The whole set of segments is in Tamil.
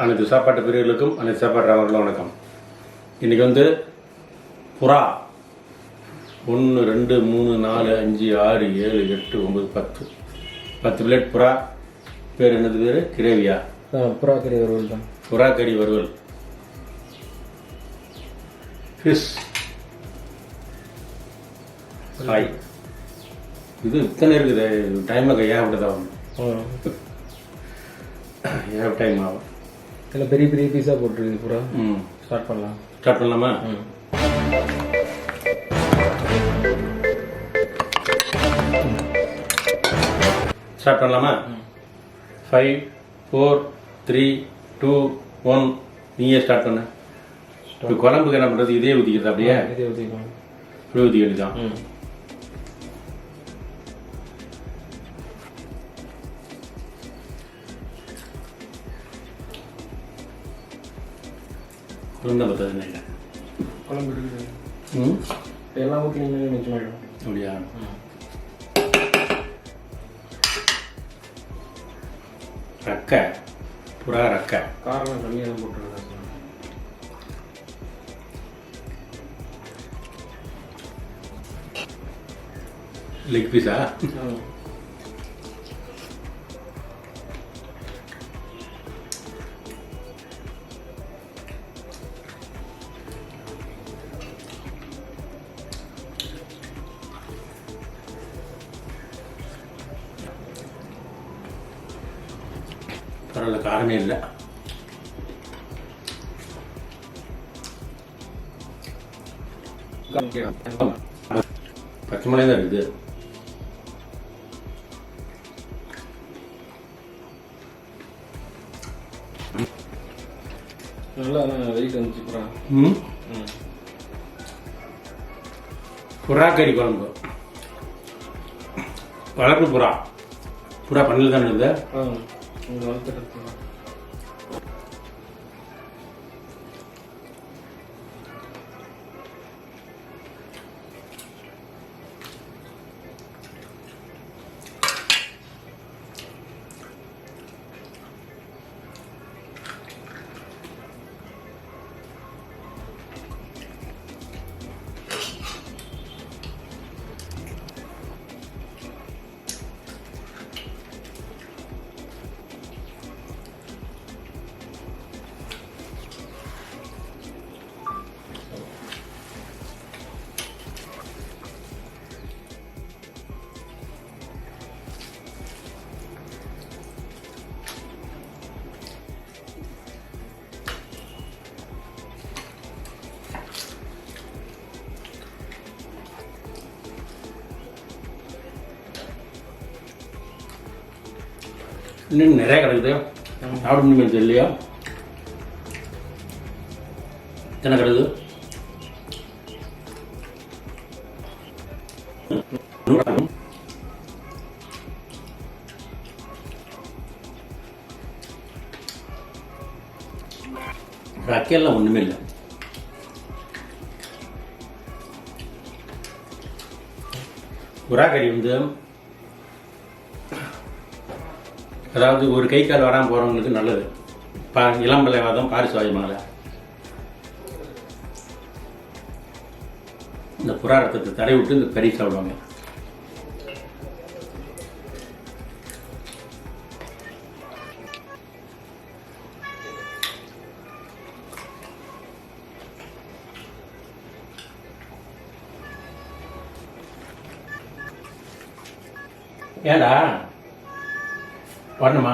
அனைத்து சாப்பாட்டு பிரிவுகளுக்கும் அனைத்து சாப்பாட்டு ராமர்களும் வணக்கம். இன்றைக்கி புறா 1 2 3 4 5 6 7 8 9 10 பிளேட் புறா. பேர் என்னது? பேர் கிரேவியா? புறா கறி வறுவல் தான். புறா கறி வறுவல். Fish hi. இது இத்தனை இருக்குது. டைமாக ஏகப்பட்டதான் டைம் ஆகும். இதில் பெரிய பெரிய பீஸாக போட்டுருக்கு பூரா. ஸ்டார்ட் பண்ணலாமா? ஸ்டார்ட் பண்ணலாமா? 5 4 3 2 1. நீயே ஸ்டார்ட் பண்ண. இப்போ குழம்புக்கு என்ன பண்ணுறது? இதே ஊற்றிக்கிறது. அப்படியே இதே ஊற்றிக்கலாம். இப்படி ஊற்றி வேண்டியதான். பத்தாது குழம்பு இருக்குது. எல்லாம் ஊற்றி நீங்கள் மிச்சமாயிடும். அப்படியா? ரக்கை, புறா ரக்கை. காரம் கம்மியாக தான் போட்டுருக்கேன். லெக் பீஸா? பரவாயில்ல, காரமே இல்லை. பச்சை மிளகாய் தான் இருக்குது. நல்லா வெயிட் வந்துச்சு புறா. புறா கறி குழம்பு. வளர்ப்பு புறா. புறா பண்ணல தானே இருக்குது. இன்னும் நிறைய கிடக்குது. சாப்பிட முடியுமே தெரியலையா? எத்தனை கிடக்குது? ரக்கையெல்லாம் ஒன்றுமே இல்லை. புறா கறி அதாவது ஒரு கை கால் வராமல் போகிறவங்களுக்கு நல்லது. இளம்பலை வாதம், பாரிசுவாய் மாலை. இந்த புறா ரத்தத்தை தடை விட்டு இந்த கறி சாப்பிடுவாங்க. ஏடா வரணுமா?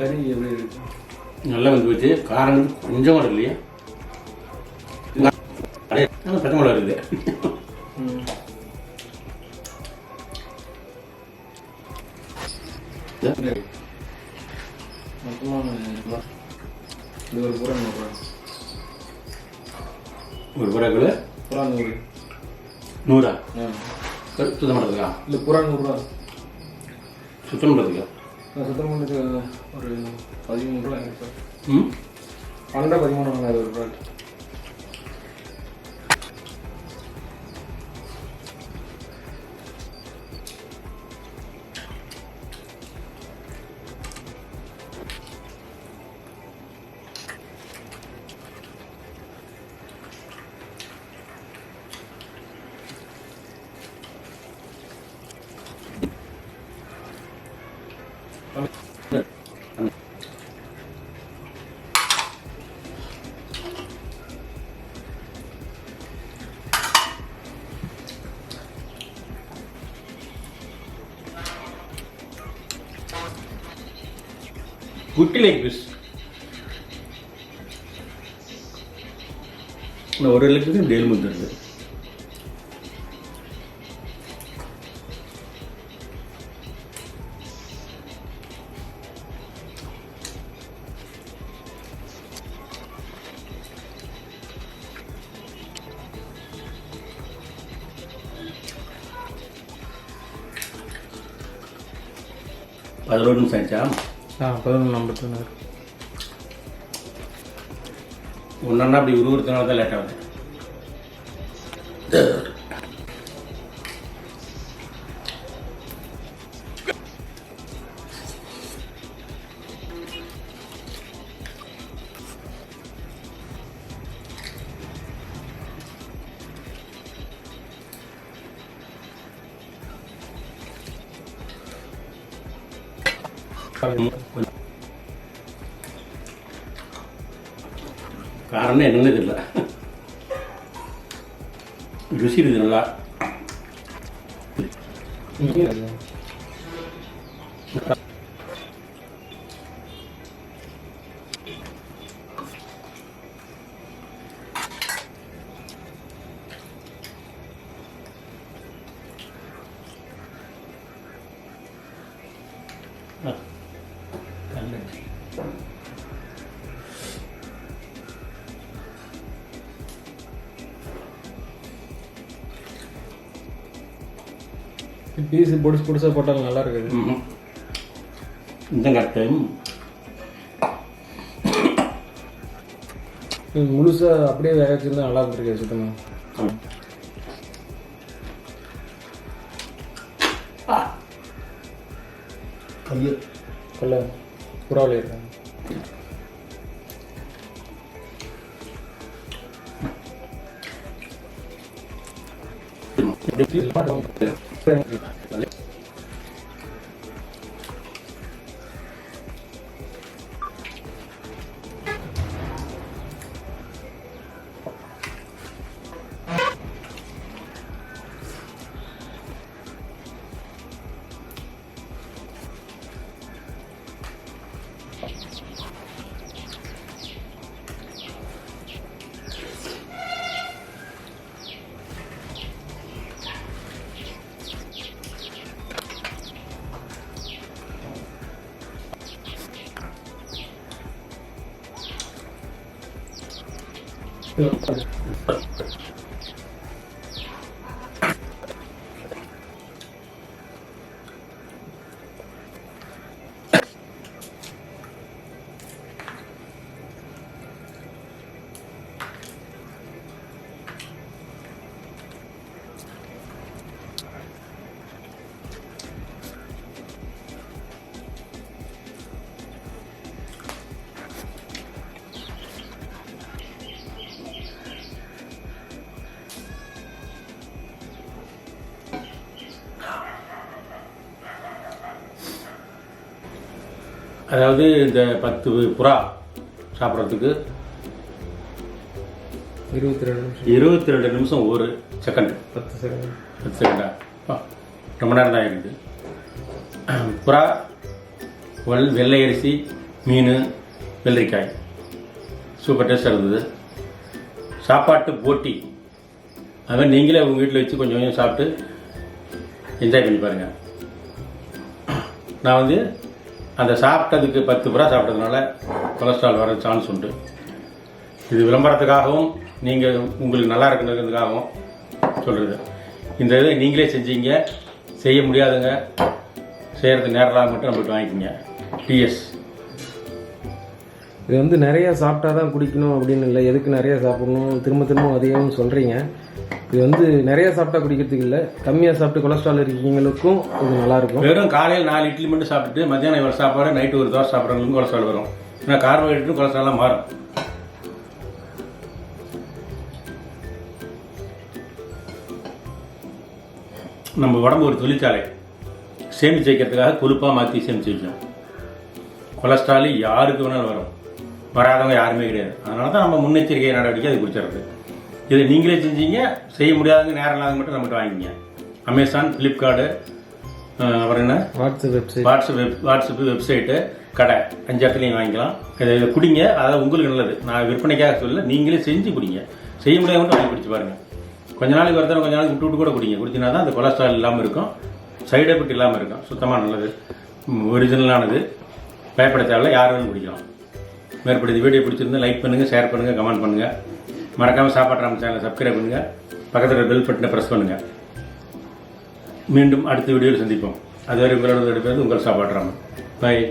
கறி எப்படி இருக்கு? நல்லா வந்து வச்சு காரம் கொஞ்சம் கூட இல்லையா? பச்சை மிளகா இருக்குது. இருக்குது. இது ஒரு புறா 100 ரூபா. ஒரு புறாக்குள்ள புறா 100. 100 சுத்தம் பண்ணுறதுக்கா? இல்லை புறா 100 ரூபா. சுத்தம் பண்ணுறதுக்கா? சுத்தம் பண்ணுறதுக்கு ஒரு 13 ரூபா ஆயிருக்கு சார். 13 வாங்கினாரு ஒரு ரூபா. குட்டி லைக் பீஸ். ஒரு லட்சத்துக்கு டெய்லி முடிஞ்சிருக்கு. பதினோரு நிமிஷம் ஆயிடுச்சா? 11:51. ஒன்றா அப்படி உருவத்தினால தான் லேட் ஆகுது. காரணம் என்னன்னு தெரியல. ருசி இருக்குது நல்லா. பீஸு பொடிசாக போட்டாலும் நல்லா இருக்குது. இந்த கரெக்டு. முழுசாக அப்படியே வேக வச்சுருந்தா நல்லா இருந்திருக்கு சுத்தமாக. கொல்ல புறாவில் இருக்காங்க. அதாவது இந்த 10 புறா சாப்பிட்றதுக்கு 22 நிமிஷம் ஒரு செகண்ட். 10 செகண்டா? ரொம்ப நேரம் தான் இருக்குது. புறா, வெள்ளை அரிசி, மீன், வெள்ளரிக்காய் சூப்பர் டேஸ்டாக இருந்தது. சாப்பாட்டு போட்டி அதுமாதிரி நீங்களே உங்கள் வீட்டில் வச்சு கொஞ்சம் கொஞ்சம் சாப்பிட்டு என்ஜாய் பண்ணி பாருங்கள். நான் வந்து அந்த சாப்பிட்டதுக்கு 10 புறா சாப்பிட்டதுனால கொலஸ்ட்ரால் வர சான்ஸ் உண்டு. இது விளம்பரத்துக்காகவும் நீங்கள் உங்களுக்கு நல்லா இருக்குன்றதுக்காகவும் சொல்கிறது. இந்த இதை நீங்களே செஞ்சீங்க, செய்ய முடியாதுங்க, செய்கிறது நேரலாக மட்டும் நம்மகிட்ட வாங்கிக்கிங்க. டிஎஸ் இது வந்து நிறையா சாப்பிட்டா தான் குடிக்கணும் அப்படின்னு இல்லை, எதுக்கு நிறையா சாப்பிடணும் திரும்ப திரும்ப அதையும் சொல்கிறீங்க. இது வந்து நிறையா சாப்பிட்டா குடிக்கிறதுக்கு இல்லை, கம்மியாக சாப்பிட்டு கொலஸ்ட்ரால் இருக்கீங்களுக்கும் இது நல்லாயிருக்கும். வெறும் காலையில் 4 இட்லி மட்டும் சாப்பிட்டுட்டு மத்தியானம் இவ்வளோ சாப்பாடு, நைட்டு ஒரு தோசை சாப்பிட்றவங்களுக்கும் கொலஸ்ட்ரால் வரும். ஏன்னா கார்போஹைட்ரேட்டும் கொலஸ்ட்ராலாக மாறும். நம்ம உடம்பு ஒரு தொழிற்சாலை, சேமிச்சு வைக்கிறதுக்காக கொழுப்பாக மாற்றி சேமிச்சு வைக்கணும். கொலஸ்ட்ரால் யாருக்கு வேணாலும் வரும், வராதவங்க யாருமே கிடையாது. அதனால தான் நம்ம முன்னெச்சரிக்கை நடவடிக்கை அது குடிச்சிடுறது. இதை நீங்களே செஞ்சீங்க, செய்ய முடியாதவங்க நேரம் இல்லாத மட்டும் நம்மகிட்ட வாங்கிங்க. அமேசான், ஃப்ளிப்கார்ட்டு, அப்புறம் என்ன வாட்ஸ்அப் வெப்சைட்டு, கடை 5 இடத்துலையும் வாங்கிக்கலாம். இதை குடிங்க, அதாவது உங்களுக்கு நல்லது. நான் விற்பனைக்காக சொல்ல, நீங்களே செஞ்சு குடிங்க. செய்ய முடியாத மட்டும் வாங்கி குடிச்சு பாருங்கள். கொஞ்ச நாளைக்கு ஒருத்தர் கொஞ்ச நாளைக்கு விட்டு கூட குடிங்க. குடிச்சினா தான் அந்த கொலஸ்ட்ரால் இல்லாமல் இருக்கும், சைடு எஃபெக்ட் இல்லாமல் இருக்கும். சுத்தமாக நல்லது, ஒரிஜினலானது, பயப்பட தேவையில்ல, யார் வேணும் குடிக்கலாம். மேற்படி இந்த வீடியோ பிடிச்சிருந்தா லைக் பண்ணுங்கள், ஷேர் பண்ணுங்கள், கமெண்ட் பண்ணுங்கள். மறக்காமல் சாப்பாடு ராமன் சேனலை சப்ஸ்கிரைப் பண்ணுங்கள், பக்கத்தில் பெல் பட்டனை ப்ரெஸ் பண்ணுங்கள். மீண்டும் அடுத்த வீடியோவில் சந்திப்போம். அதுவரை உங்களோட உங்கள் சாப்பாடு ராமன். பாய்.